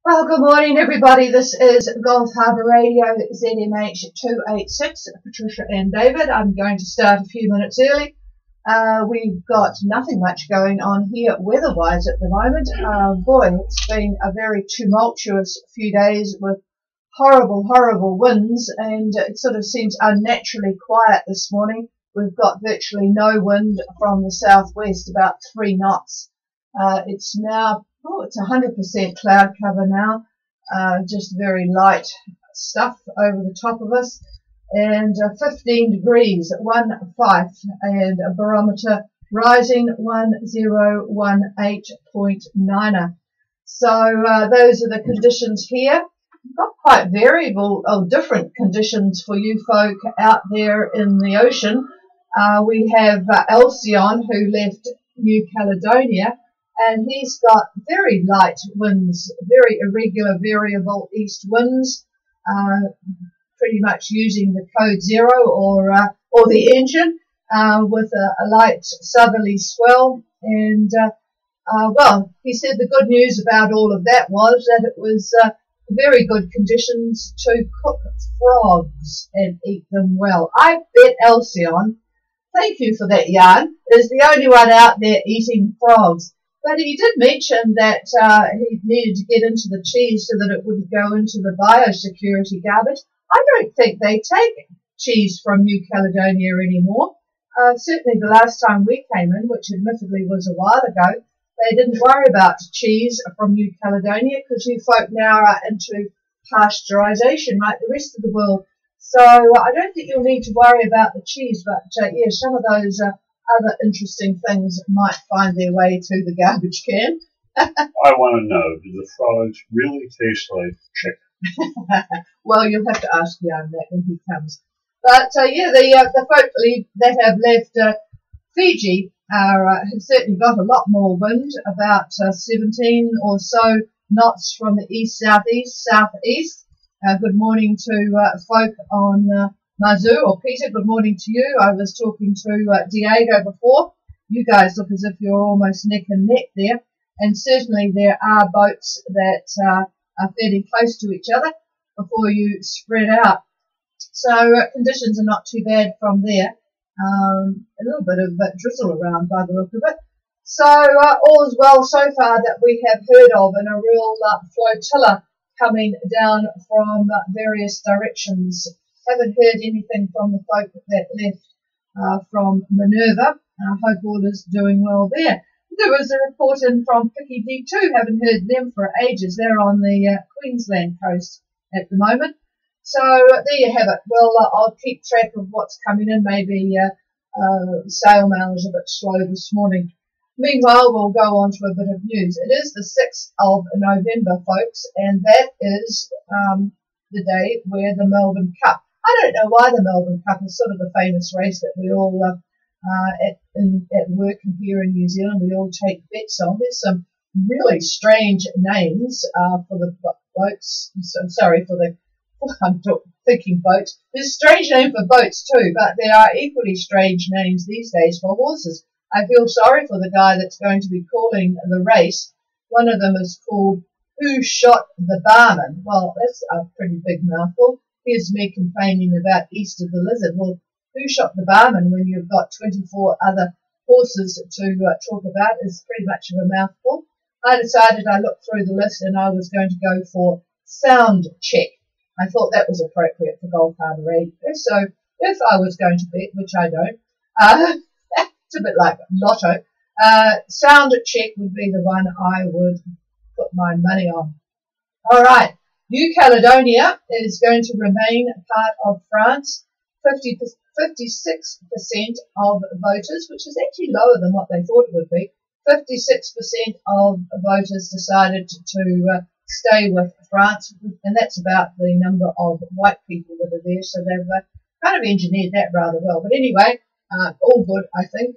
Well, good morning, everybody. This is Gulf Harbour Radio, ZMH 286. Patricia and David. I'm going to start a few minutes early. We've got nothing much going on here weather-wise at the moment. Boy, it's been a very tumultuous few days with horrible, horrible winds, and it sort of seems unnaturally quiet this morning. We've got virtually no wind from the southwest, about 3 knots. It's now, it's 100% cloud cover now, just very light stuff over the top of us, and 15 degrees at 1.5, and a barometer rising 1018.9. So those are the conditions here. We've got quite variable, different conditions for you folk out there in the ocean. We have Alcyon, who left New Caledonia, and he's got very light winds, very irregular, variable east winds, pretty much using the code 0 or the engine, with a light southerly swell. And well, he said the good news about all of that was that it was very good conditions to cook frogs and eat them well. I bet Alcyon, thank you for that yarn, is the only one out there eating frogs. But he did mention that he needed to get into the cheese so that it wouldn't go into the biosecurity garbage. I don't think they take cheese from New Caledonia anymore. Certainly the last time we came in, which admittedly was a while ago, they didn't worry about cheese from New Caledonia because you folk now are into pasteurisation like the rest of the world. So I don't think you'll need to worry about the cheese, but yeah, some of those other interesting things might find their way to the garbage can. I want to know, do the frogs really taste like chicken? Well, you'll have to ask Jan that when he comes. But yeah, the folk that have left Fiji have certainly got a lot more wind, about 17 or so knots from the east-southeast, southeast. Good morning to folk on Mazu, or Peter, good morning to you. I was talking to Diego before. You guys look as if you're almost neck and neck there. And certainly there are boats that are fairly close to each other before you spread out. So conditions are not too bad from there. A little bit of drizzle around by the look of it. So all is well so far that we have heard of, and a real flotilla coming down from various directions. Haven't heard anything from the folk that left from Minerva. I hope all is doing well there. There was a report in from Picky D2. Haven't heard them for ages. They're on the Queensland coast at the moment. So there you have it. Well, I'll keep track of what's coming in. Maybe Sail Mail is a bit slow this morning. Meanwhile, we'll go on to a bit of news. It is the 6th of November, folks, and that is the day where the Melbourne Cup. I don't know why the Melbourne Cup is sort of the famous race that we all at work here in New Zealand, we all take bets on. There's some really strange names for the boats. I'm thinking boats. There's a strange name for boats too, but there are equally strange names these days for horses. I feel sorry for the guy that's going to be calling the race. One of them is called Who Shot the Barman? Well, that's a pretty big mouthful. Here's me complaining about Easter the Lizard. Well, who shot the barman when you've got 24 other horses to talk about is pretty much of a mouthful. I decided, I looked through the list and I was going to go for Sound Check. I thought that was appropriate for Gulf Harbour Radio. So if I was going to bet, which I don't, it's a bit like Lotto, Sound Check would be the one I would put my money on. All right. New Caledonia is going to remain part of France. 56% of voters, which is actually lower than what they thought it would be. 56% of voters decided to stay with France, and that's about the number of white people that are there. So they've kind of engineered that rather well. But anyway, all good, I think,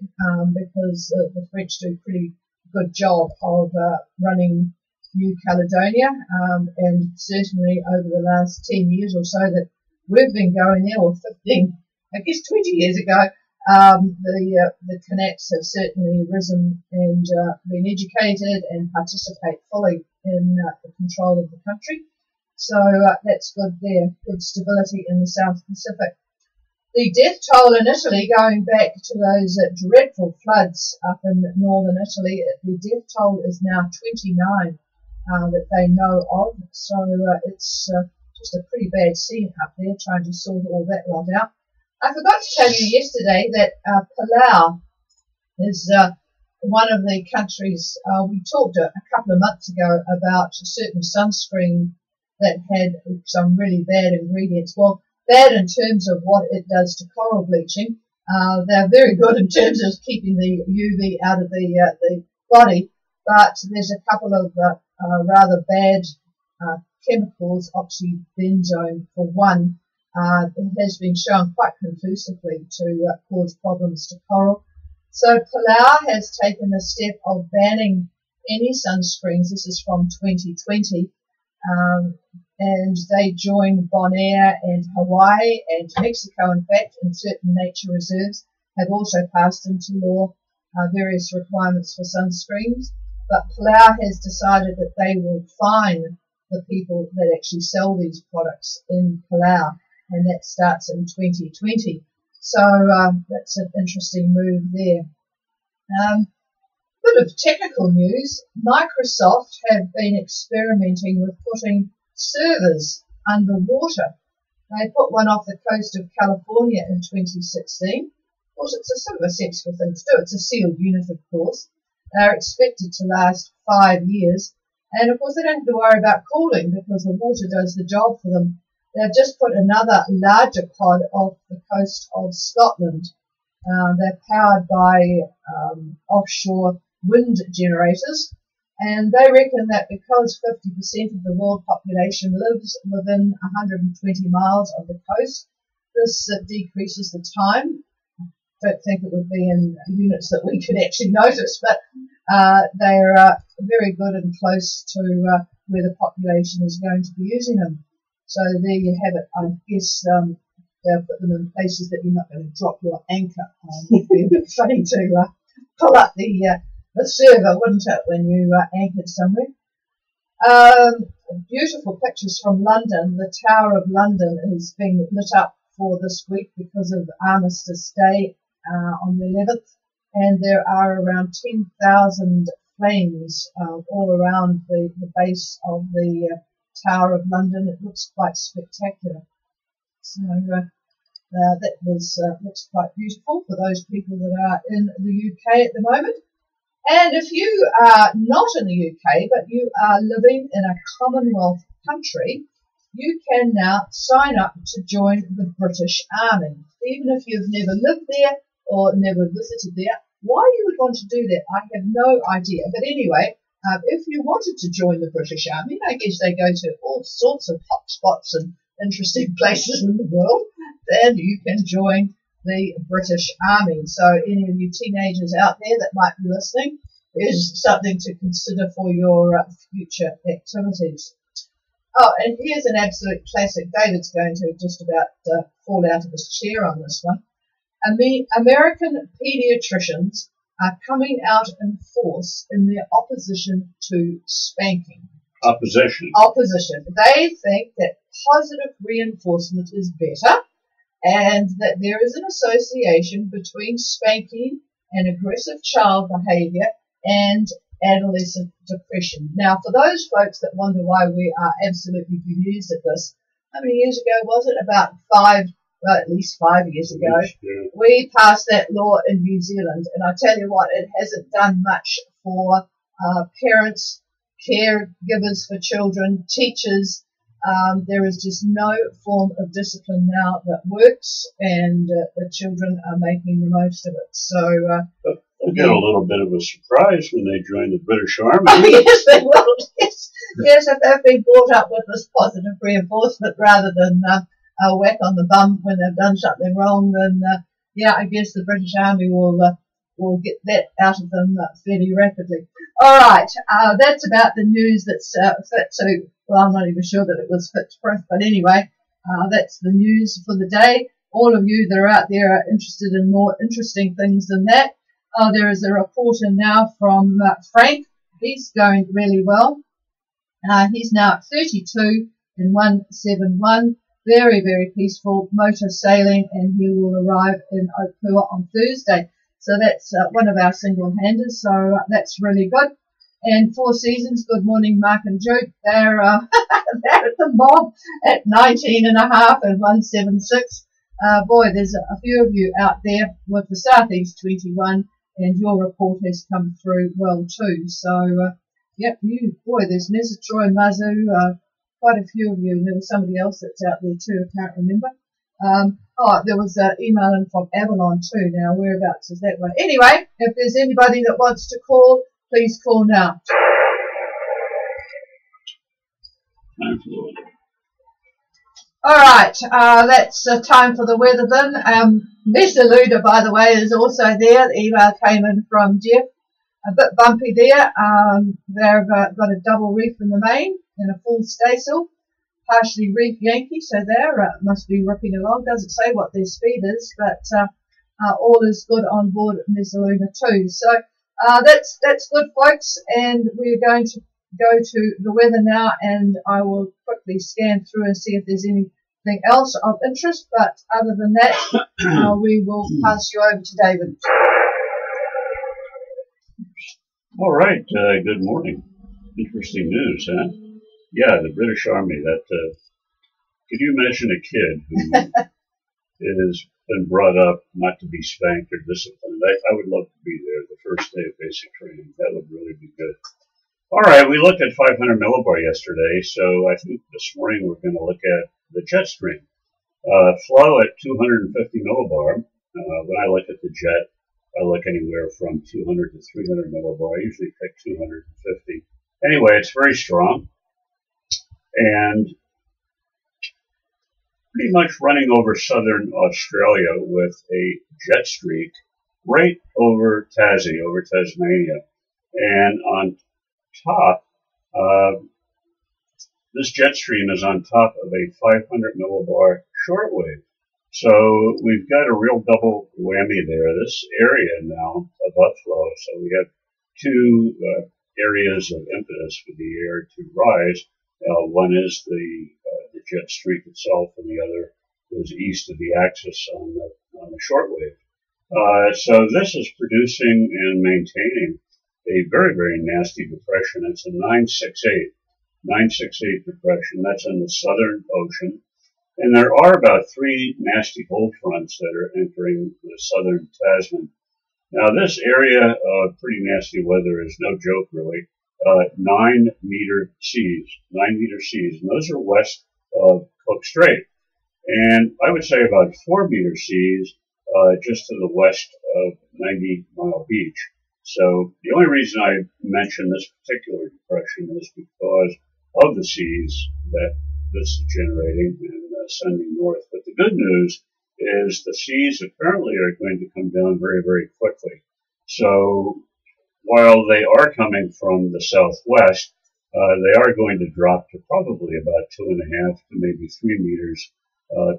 because the French do a pretty good job of running New Caledonia, and certainly over the last 10 years or so that we've been going there, or 15, I guess 20 years ago, the Kanaks have certainly risen and been educated and participate fully in the control of the country. So that's good there, good stability in the South Pacific. The death toll in Italy, going back to those dreadful floods up in northern Italy, the death toll is now 29 that they know of. So it's just a pretty bad scene up there, trying to sort all that lot out. I forgot to tell you yesterday that Palau is one of the countries. We talked a couple of months ago about a certain sunscreen that had some really bad ingredients. Well, bad in terms of what it does to coral bleaching. They're very good in terms of keeping the UV out of the body, but there's a couple of rather bad chemicals, oxybenzone for one. It has been shown quite conclusively to cause problems to coral. So Palau has taken the step of banning any sunscreens. This is from 2020. And they joined Bonaire and Hawaii and Mexico, in fact, in certain nature reserves, have also passed into law various requirements for sunscreens. But Palau has decided that they will fine the people that actually sell these products in Palau, and that starts in 2020. So that's an interesting move there. Bit of technical news. Microsoft have been experimenting with putting servers underwater. They put one off the coast of California in 2016. Of course, it's a sort of a sensible thing to do. It's a sealed unit, of course. They're expected to last 5 years. And, of course, they don't have to worry about cooling because the water does the job for them. They've just put another larger pod off the coast of Scotland. They're powered by offshore wind generators. And they reckon that because 50% of the world population lives within 120 miles of the coast, this decreases the time. I don't think it would be in units that we could actually notice, but they're very good and close to where the population is going to be using them. So there you have it. I guess they'll put them in places that you're not going to drop your anchor. It would be a bit funny to pull up the server, wouldn't it, when you anchored somewhere? Beautiful pictures from London. The Tower of London is being lit up for this week because of Armistice Day on the 11th, and there are around 10,000 flames all around the base of the Tower of London. It looks quite spectacular. So that looks quite beautiful for those people that are in the UK at the moment. And if you are not in the UK, but you are living in a Commonwealth country, you can now sign up to join the British Army. Even if you've never lived there or never visited there, why you would want to do that, I have no idea. But anyway, if you wanted to join the British Army, I guess they go to all sorts of hot spots and interesting places in the world, then you can join the British Army. So any of you teenagers out there that might be listening, there's something to consider for your future activities. Oh, and here's an absolute classic. David's going to just about fall out of his chair on this one. American pediatricians are coming out in force in their opposition to spanking. Opposition. They think that positive reinforcement is better, and that there is an association between spanking and aggressive child behaviour and adolescent depression. Now, for those folks that wonder why we are absolutely bemused at this, how many years ago was it? About at least 5 years ago, we passed that law in New Zealand, and I tell you what, it hasn't done much for parents, caregivers for children, teachers. There is just no form of discipline now that works, and the children are making the most of it. So they'll get a little bit of a surprise when they join the British Army. Oh, yes, they will. Yes, if they've been brought up with this positive reinforcement rather than a whack on the bum when they've done something wrong, then I guess the British Army will get that out of them fairly rapidly. All right, that's about the news that's fit to. Well, I'm not even sure that it was fit to print, but anyway, that's the news for the day. All of you that are out there are interested in more interesting things than that. There is a report in now from Frank. He's going really well. He's now at 32 in 171. Very, very peaceful motor sailing, and he will arrive in Opua on Thursday. So that's one of our single-handers, so that's really good. And Four Seasons, good morning, Mark and Jude. They're, they're at the mob at 19 and a half and 176. Boy, there's a few of you out there with the Southeast 21, and your report has come through well too. So, yep, there's Mesotroy, Mazu, quite a few of you, and there was somebody else that's out there too, I can't remember. There was an email in from Avalon too. Now, whereabouts is that one? Anyway, if there's anybody that wants to call, please call now. All right, that's time for the weather then. Mesaluda, by the way, is also there. The email came in from Jeff. A bit bumpy there. They've got a double reef in the main and a full staysail, partially reef Yankee, so there must be ripping along. Doesn't say what their speed is, but all is good on board Mesaluna too. So that's good, folks, and we're going to go to the weather now, and I will quickly scan through and see if there's anything else of interest, but other than that, we will pass you over to David. All right, good morning. Interesting news, huh? Yeah, the British Army, could you imagine a kid who has been brought up not to be spanked or disciplined? I would love to be there the first day of basic training. That would really be good. All right, we looked at 500 millibar yesterday, so I think this morning we're going to look at the jet stream. Flow at 250 millibar. When I look at the jet, I look anywhere from 200 to 300 millibar. I usually pick 250. Anyway, it's very strong and pretty much running over southern Australia with a jet streak right over Tassie, over Tasmania. And on top, this jet stream is on top of a 500 millibar shortwave. So we've got a real double whammy there. This area now above flow, so we have two areas of impetus for the air to rise. One is the jet streak itself, and the other is east of the axis on the shortwave. So this is producing and maintaining a very, very nasty depression. It's a 968 depression. That's in the Southern Ocean. And there are about three nasty cold fronts that are entering the southern Tasman. Now, this area of pretty nasty weather is no joke, really. 9-meter seas, and those are west of Cook Strait. And I would say about 4-meter seas just to the west of 90 Mile Beach. So the only reason I mention this particular depression is because of the seas that this is generating and sending north. But the good news is the seas apparently are going to come down very, very quickly. So while they are coming from the southwest, they are going to drop to probably about 2.5 to maybe 3 meters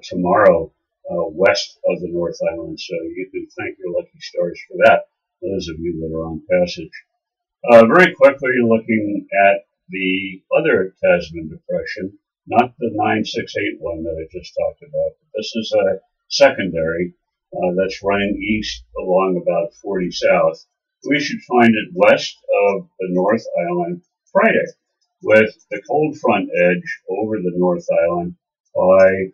tomorrow west of the North Island. So you can thank your lucky stars for that, those of you that are on passage. Very quickly, looking at the other Tasman depression, not the 968 one that I just talked about, but this is a secondary that's running east along about 40 south. We should find it west of the North Island Friday, with the cold front edge over the North Island by,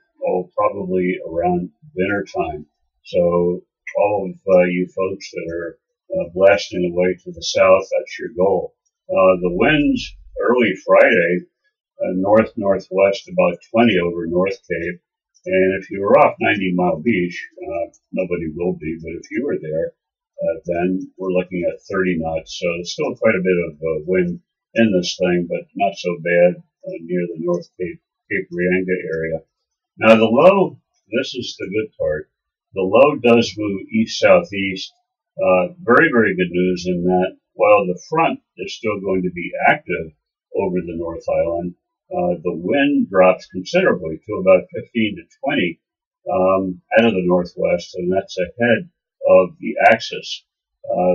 probably around dinner time. So all of you folks that are blasting away to the south, that's your goal. The winds early Friday, north-northwest, about 20 over North Cape. And if you were off 90 Mile Beach, nobody will be, but if you were there, then we're looking at 30 knots. So there's still quite a bit of wind in this thing, but not so bad near the North Cape, Cape Reinga area. Now the low, this is the good part. The low does move east-southeast. Very, very good news in that while the front is still going to be active over the North Island, the wind drops considerably to about 15 to 20 out of the northwest, and that's ahead of the axis.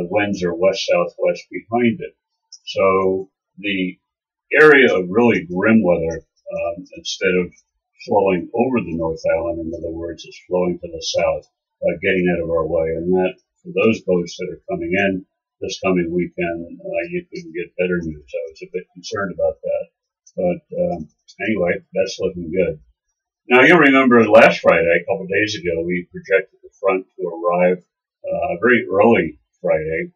Winds are west-southwest behind it. So the area of really grim weather, instead of flowing over the North Island, in other words, it's flowing to the south, getting out of our way. And that, for those boats that are coming in this coming weekend, you couldn't get better news. I was a bit concerned about that. But anyway, that's looking good. Now, you'll remember last Friday, a couple of days ago, we projected the front to arrive very early Friday.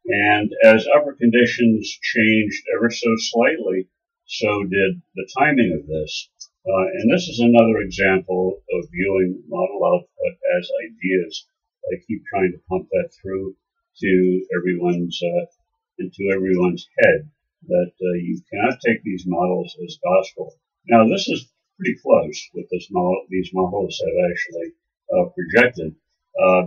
And as upper conditions changed ever so slightly, so did the timing of this. And this is another example of viewing model output as ideas. I keep trying to pump that through to everyone's head, that you cannot take these models as gospel. Now, this is pretty close with these models have actually projected,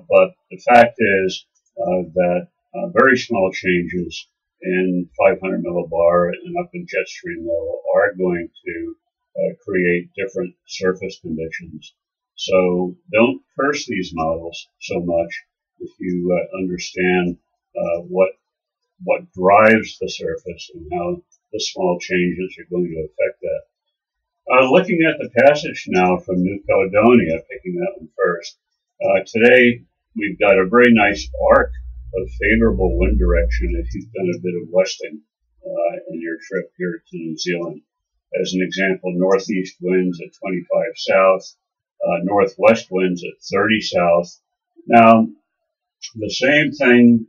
but the fact is that very small changes in 500 millibar and up in jet stream level are going to create different surface conditions. So don't curse these models so much if you understand what drives the surface and how the small changes are going to affect that. Looking at the passage now from New Caledonia, picking that one first. Today we've got a very nice arc of favorable wind direction if you've done a bit of westing in your trip here to New Zealand. As an example, northeast winds at 25 south, northwest winds at 30 south. Now, the same thing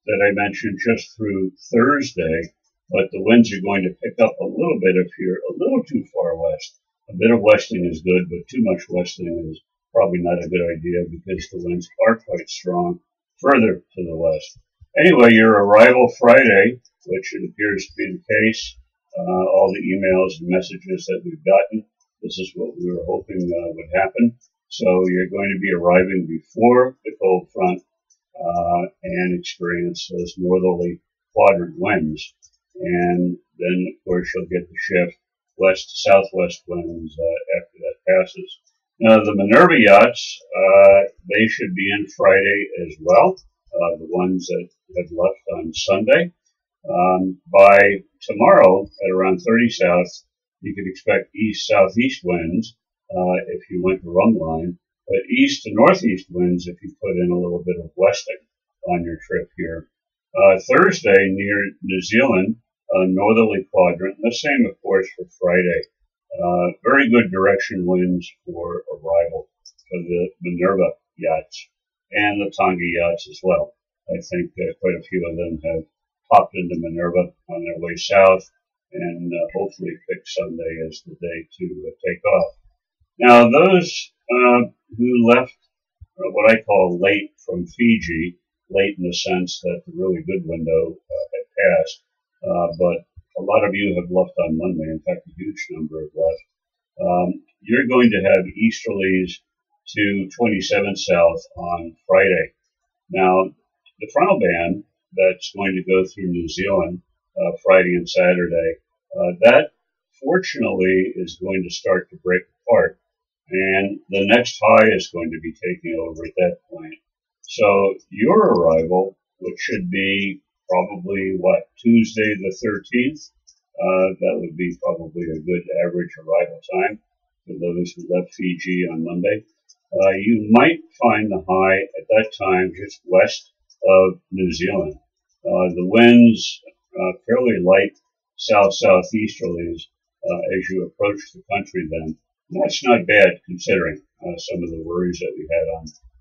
that I mentioned just through Thursday, but the winds are going to pick up a little bit if you're a little too far west. A bit of westing is good, but too much westing is probably not a good idea because the winds are quite strong further to the west. Anyway, your arrival Friday, which it appears to be the case, all the emails and messages that we've gotten, this is what we were hoping would happen. So you're going to be arriving before the cold front and experience those northerly quadrant winds. And then, of course, you'll get the shift west to southwest winds after that passes. Now, the Minerva yachts, they should be in Friday as well, the ones that have left on Sunday. By tomorrow, at around 30 south, you could expect east-southeast winds if you went to Rumline, but east to northeast winds if you put in a little bit of westing on your trip here. Thursday, near New Zealand, northerly quadrant, the same, of course, for Friday. Very good direction winds for arrival for the Minerva yachts and the Tonga yachts as well. I think quite a few of them have popped into Minerva on their way south and hopefully pick Sunday as the day to take off. Now, those who left what I call late from Fiji, late in the sense that the really good window had passed, but a lot of you have left on Monday. In fact, a huge number have left. You're going to have easterlies to 27 south on Friday. Now, the frontal band that's going to go through New Zealand Friday and Saturday, that fortunately is going to start to break apart. And the next high is going to be taking over at that point. So your arrival, which should be probably, Tuesday the 13th, that would be probably a good average arrival time for those who left Fiji on Monday. You might find the high at that time just west of New Zealand. The winds, fairly light south-southeasterlies as you approach the country then. And that's not bad considering some of the worries that we had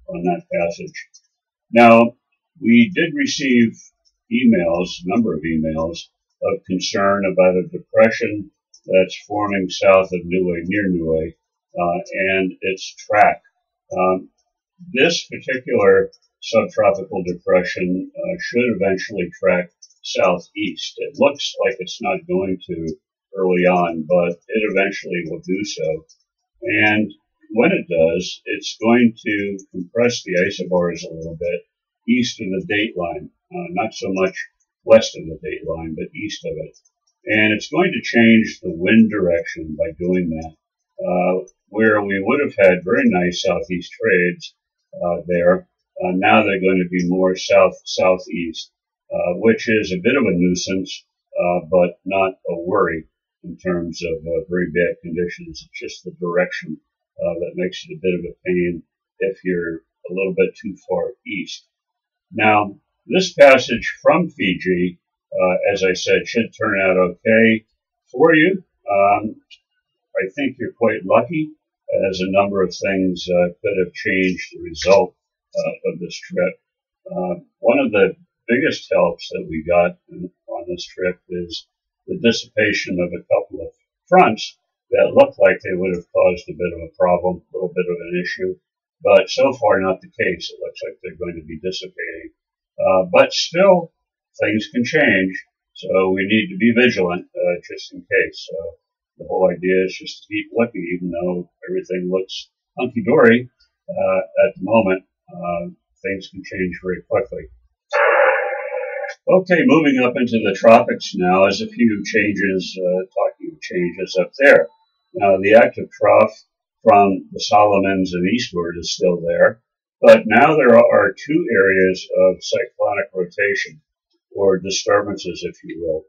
on that passage. Now, we did receive emails, a number of emails, of concern about a depression that's forming south of Niue, near Niue, and its track. This particular subtropical depression should eventually track southeast. It looks like it's not going to early on, but it eventually will do so. And when it does, it's going to compress the isobars a little bit east of the date line, not so much west of the date line, but east of it. And it's going to change the wind direction by doing that. Where we would have had very nice southeast trades there, now they're going to be more south-southeast, which is a bit of a nuisance, but not a worry. in terms of very bad conditions. It's just the direction that makes it a bit of a pain if you're a little bit too far east. Now, this passage from Fiji, as I said, should turn out okay for you. I think you're quite lucky, as a number of things could have changed the result of this trip. One of the biggest helps that we got on this trip is the dissipation of a couple of fronts that looked like they would have caused a bit of a problem, a little bit of an issue, but so far not the case. It looks like they're going to be dissipating. But still, things can change, so we need to be vigilant just in case. So the whole idea is just to keep looking, even though everything looks hunky-dory at the moment. Things can change very quickly. Okay, moving up into the tropics now, there's a few changes, talking of changes up there. Now, the active trough from the Solomons and eastward is still there, but now there are two areas of cyclonic rotation, or disturbances, if you will.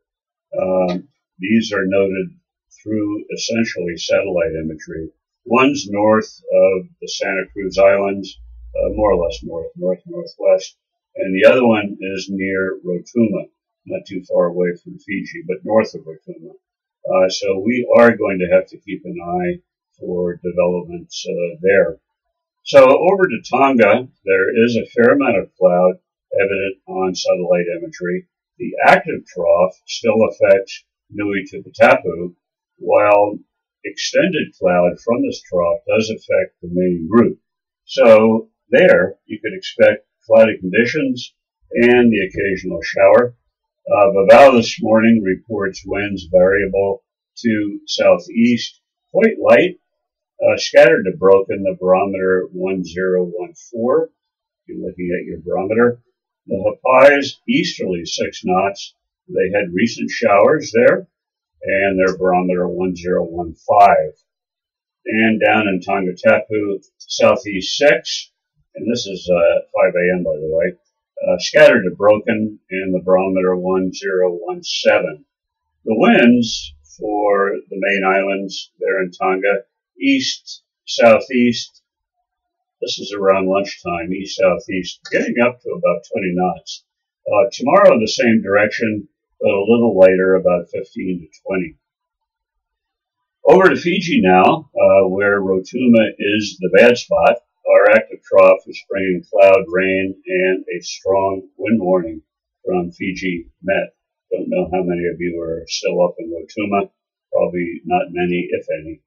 These are noted through essentially satellite imagery. One's north of the Santa Cruz Islands, more or less northwest, and the other one is near Rotuma, not too far away from Fiji, but north of Rotuma. So we are going to have to keep an eye for developments there. So over to Tonga, there is a fair amount of cloud evident on satellite imagery. The active trough still affects Nui Tukatapu, while extended cloud from this trough does affect the main group. So there, you could expect cloudy conditions and the occasional shower. Vavau this morning reports winds variable to southeast, quite light, scattered to broken, the barometer 1014. You're looking at your barometer. The Hapai's easterly 6 knots. They had recent showers there, and their barometer 1015. And down in Tongatapu, southeast 6, and this is 5 a.m. by the way, scattered to broken, and the barometer 1017. The winds for the main islands there in Tonga, east, southeast, this is around lunchtime, east-southeast, getting up to about 20 knots. Tomorrow the same direction, but a little later, about 15 to 20. Over to Fiji now, where Rotuma is the bad spot. Our active trough is bringing cloud, rain, and a strong wind warning from Fiji Met. Don't know how many of you are still up in Rotuma. Probably not many, if any.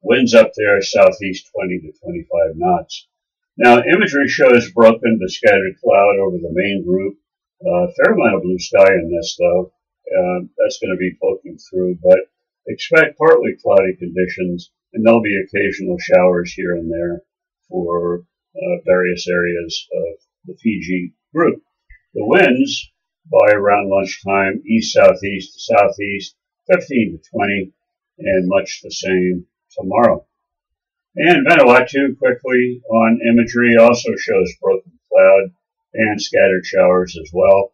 Winds up there southeast 20 to 25 knots. Now, imagery shows broken to scattered cloud over the main group. Fair amount of blue sky in this, though. That's going to be poking through, but expect partly cloudy conditions, and there'll be occasional showers here and there for various areas of the Fiji group. The winds by around lunchtime, east-southeast to southeast, 15 to 20, and much the same tomorrow. And Vanuatu, quickly on imagery, also shows broken cloud and scattered showers as well.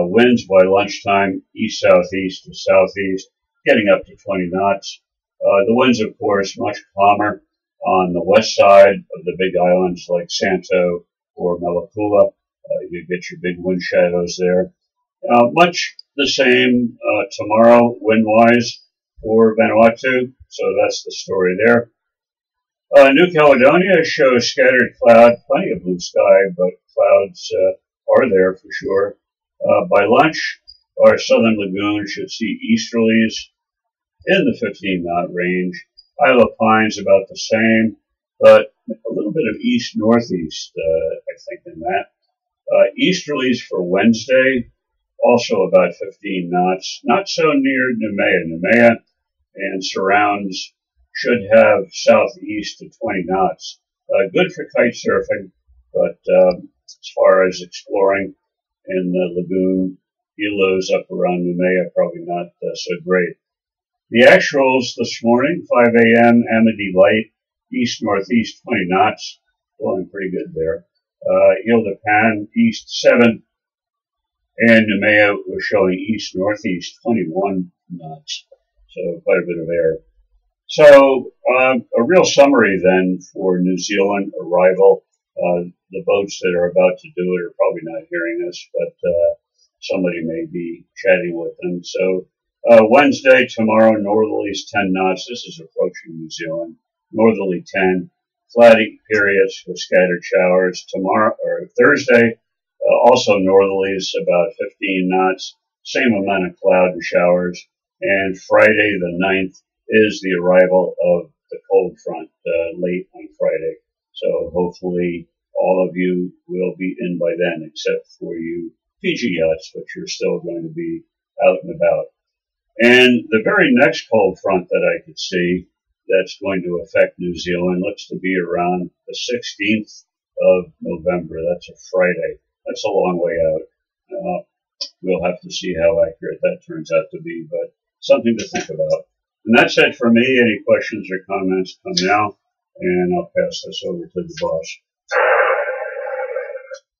Winds by lunchtime, east-southeast to southeast, getting up to 20 knots. The winds, of course, much calmer on the west side of the big islands like Santo or Malakula. You get your big wind shadows there. Much the same tomorrow, wind-wise, for Vanuatu. So that's the story there. New Caledonia shows scattered cloud, plenty of blue sky, but clouds are there for sure. By lunch, our southern lagoon should see easterlies in the 15-knot range. Isle of Pines about the same, but a little bit of east-northeast, I think, in that. Easterlies for Wednesday, also about 15 knots. Not so near Noumea. Noumea and surrounds should have southeast to 20 knots. Good for kite surfing, but as far as exploring in the lagoon, Ilo's up around Noumea, probably not so great. The actuals this morning, 5 a.m., Amity Light, east-northeast, 20 knots, blowing pretty good there. Ile de Pan, east 7, and Noumea was showing east-northeast, 21 knots. so quite a bit of air. So a real summary then for New Zealand arrival. The boats that are about to do it are probably not hearing us, but somebody may be chatting with them. So Wednesday, tomorrow, northerlies 10 knots. This is approaching New Zealand. Northerly 10, flat periods with scattered showers. Tomorrow or Thursday, also northerlies about 15 knots. Same amount of cloud and showers. And Friday, the 9th, is the arrival of the cold front late on Friday. So hopefully all of you will be in by then, except for you Fiji yachts, which are still going to be out and about. And the very next cold front that I could see that's going to affect New Zealand looks to be around the 16th of November. That's a Friday. That's a long way out. We'll have to see how accurate that turns out to be, but something to think about. And that's it for me. Any questions or comments, come now, and I'll pass this over to the boss.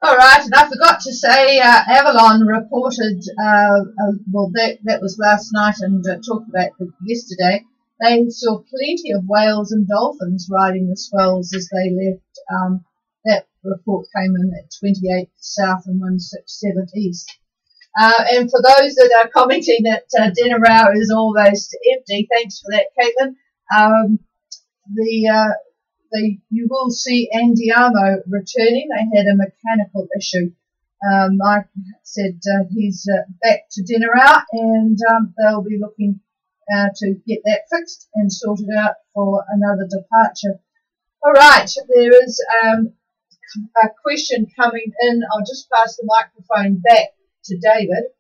All right, and I forgot to say, Avalon reported, well, that was last night and talked about it yesterday. They saw plenty of whales and dolphins riding the swells as they left. That report came in at 28 south and 167 east. And for those that are commenting that Denarau is almost empty, thanks for that, Caitlin. You will see Andiamo returning. They had a mechanical issue. Mike said he's back to Denarau, and they'll be looking to get that fixed and sorted out for another departure. All right, there is a question coming in. I'll just pass the microphone back to David.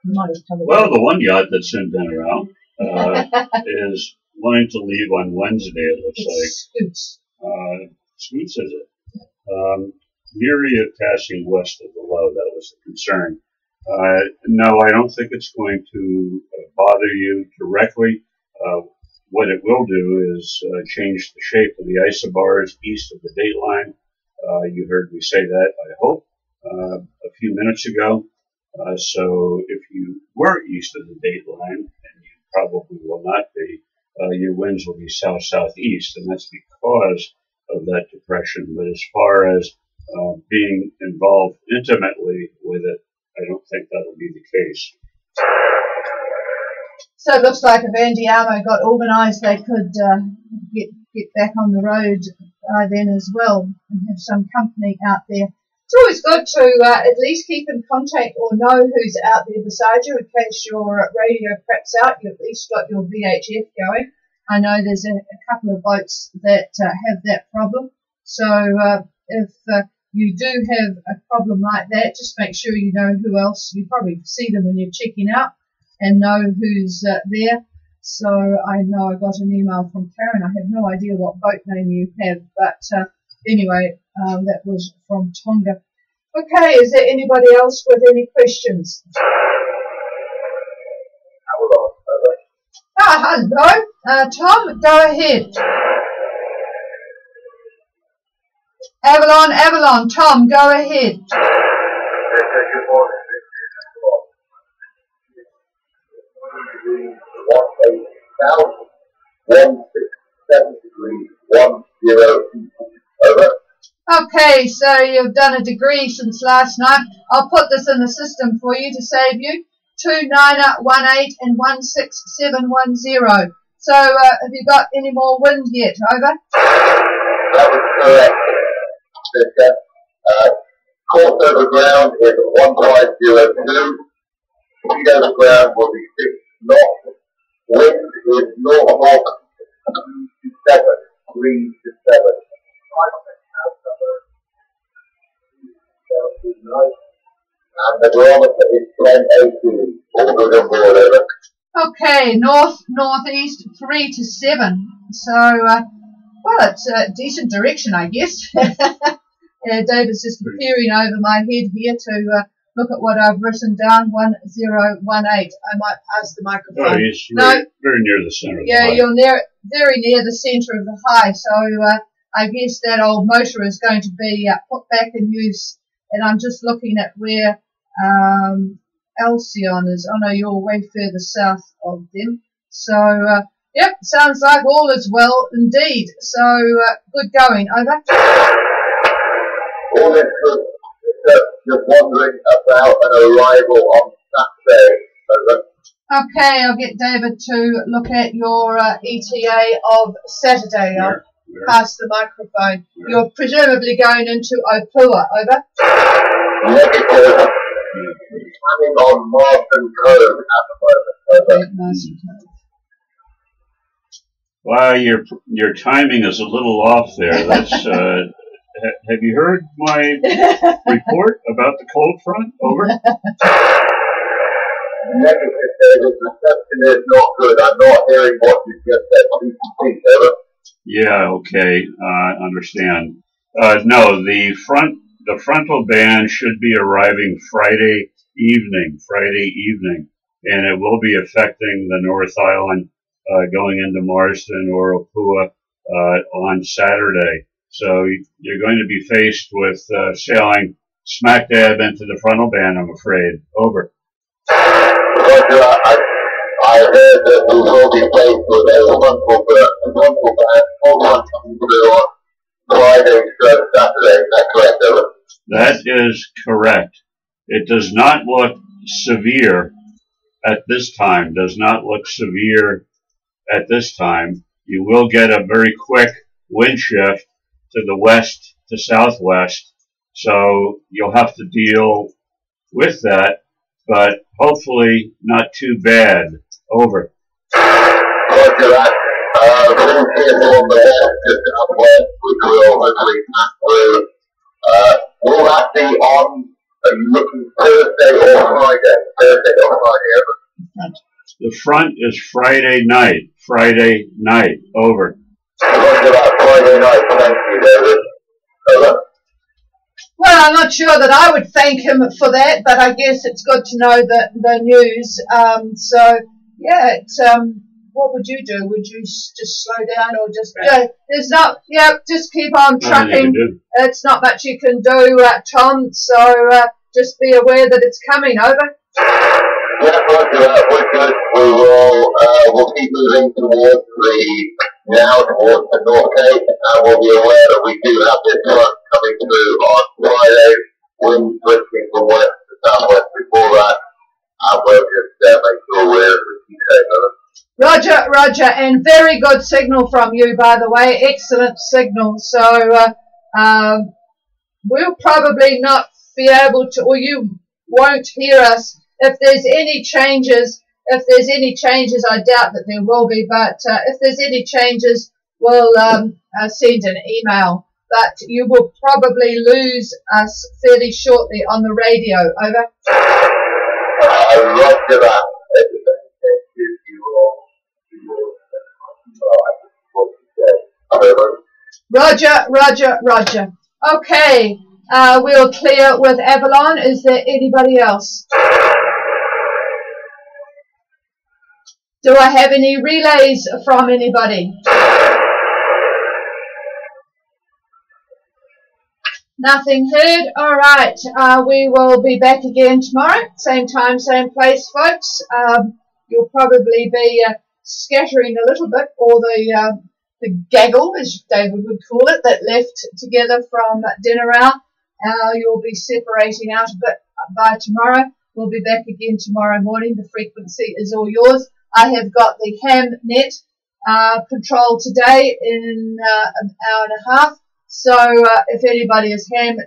Well, the one yacht that's in Denarau is wanting to leave on Wednesday, it looks like. Scoots. Scoots, is it? Leery of passing west of the low, that was the concern. No, I don't think it's going to bother you directly. What it will do is change the shape of the isobars east of the dateline. You heard me say that, I hope, a few minutes ago. So if you were east of the dateline, and you probably will not be, your winds will be south-southeast, and that's because of that depression. But as far as being involved intimately with it, I don't think that'll be the case. So it looks like if Andiamo got organised, they could get back on the road by then as well and have some company out there. It's always good to at least keep in contact or know who's out there beside you in case your radio craps out. You've at least got your VHF going. I know there's a couple of boats that have that problem. So if you do have a problem like that, just make sure you know who else. You probably see them when you're checking out and know who's there. So I know I got an email from Karen. I have no idea what boat name you have, but anyway, that was from Tonga. Okay, is there anybody else with any questions? Hello. Tom, go ahead. Avalon, Tom, go ahead. Good morning. 167 degrees, 10. Over. Okay, so you've done a degree since last night. I'll put this in the system for you to save you. 2918 and 16710. So have you got any more wind yet? Over. That was correct. Course over ground is 1502. Speed over ground will be 6 knots. Wind is north of 7 degrees to 7. And the barometer is 1018. All good on board, over. Okay, northeast 3 to 7. So, well, it's a decent direction, I guess. David's just peering over my head here to look at what I've written down. 1018. I might pass the microphone. Oh, he's very near the center of the high. Yeah, you're very near the centre of the high. So I guess that old motor is going to be put back in use. And I'm just looking at where Alcyon is. I know you're way further south of them. So, yep, sounds like all is well indeed. So, good going. Over. All is good. Just wondering about an arrival on Saturday. Over. Okay, I'll get David to look at your ETA of Saturday. I'll pass the microphone. You're presumably going into Opua. Over. Negative. Planning on Martin Cove at the moment. Martin Cove. Well, your timing is a little off there. That's have you heard my report about the cold front? Over. Negative, David. Reception is not good. I'm not hearing what you just said. Please, David. Yeah. Okay. Understand. No, the frontal band should be arriving Friday evening, and it will be affecting the North Island going into Marsden or Opua on Saturday. So you're going to be faced with sailing smack dab into the frontal band, I'm afraid. Over. Roger, I heard that we will be faced with a frontal band coming through on Friday, Saturday. Is that correct, David? That is correct. It does not look severe at this time. Does not look severe at this time. You will get a very quick wind shift to the west to southwest, so you'll have to deal with that, but hopefully not too bad. Over. Roger that. Wind shift on the west to southwest, which will hopefully pass through. Will that be on, are you looking Thursday or Friday? Thursday or Friday, over. The front is Friday night. Friday night. Over. Roger that, Friday night. Thank you, David. Over. Well, I'm not sure that I would thank him for that, but I guess it's good to know the news. So, yeah, it's, what would you do? Would you just slow down or just, there's not, just keep on trucking. It's not much you can do, Tom, so just be aware that it's coming. Over. Yeah, Roger that, we're good. We'll keep moving towards the North Cape, and we'll be aware that we do have this front coming through on Friday, wind drifting from west to southwest before that, and we'll just make sure we're Roger, Roger, and very good signal from you, by the way. Excellent signal. So we'll probably not be able to, or you won't hear us. If there's any changes, I doubt that there will be, but if there's any changes, we'll send an email. But you will probably lose us fairly shortly on the radio. Over. Roger that. Roger, Roger, Roger. Okay, we'll clear with Avalon. Is there anybody else? Do I have any relays from anybody? Nothing heard. All right, we will be back again tomorrow. Same time, same place, folks. You'll probably be scattering a little bit, or the gaggle, as David would call it, that left together from dinner hour. You'll be separating out a bit by tomorrow. We'll be back again tomorrow morning. The frequency is all yours. I have got the ham net control today in an hour and a half. So if anybody is ham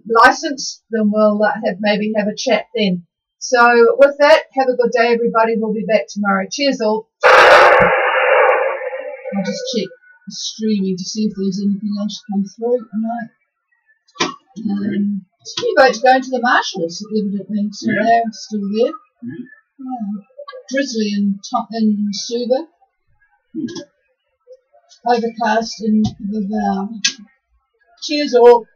licensed, then we'll maybe have a chat then. So with that, have a good day, everybody. We'll be back tomorrow. Cheers all. I'll just check the streaming to see if there's anything else come through. No. Speedboat's going to the Marshalls, evidently, so they're still there. Yeah. Drizzly in Suva. Overcast in the Cheers all.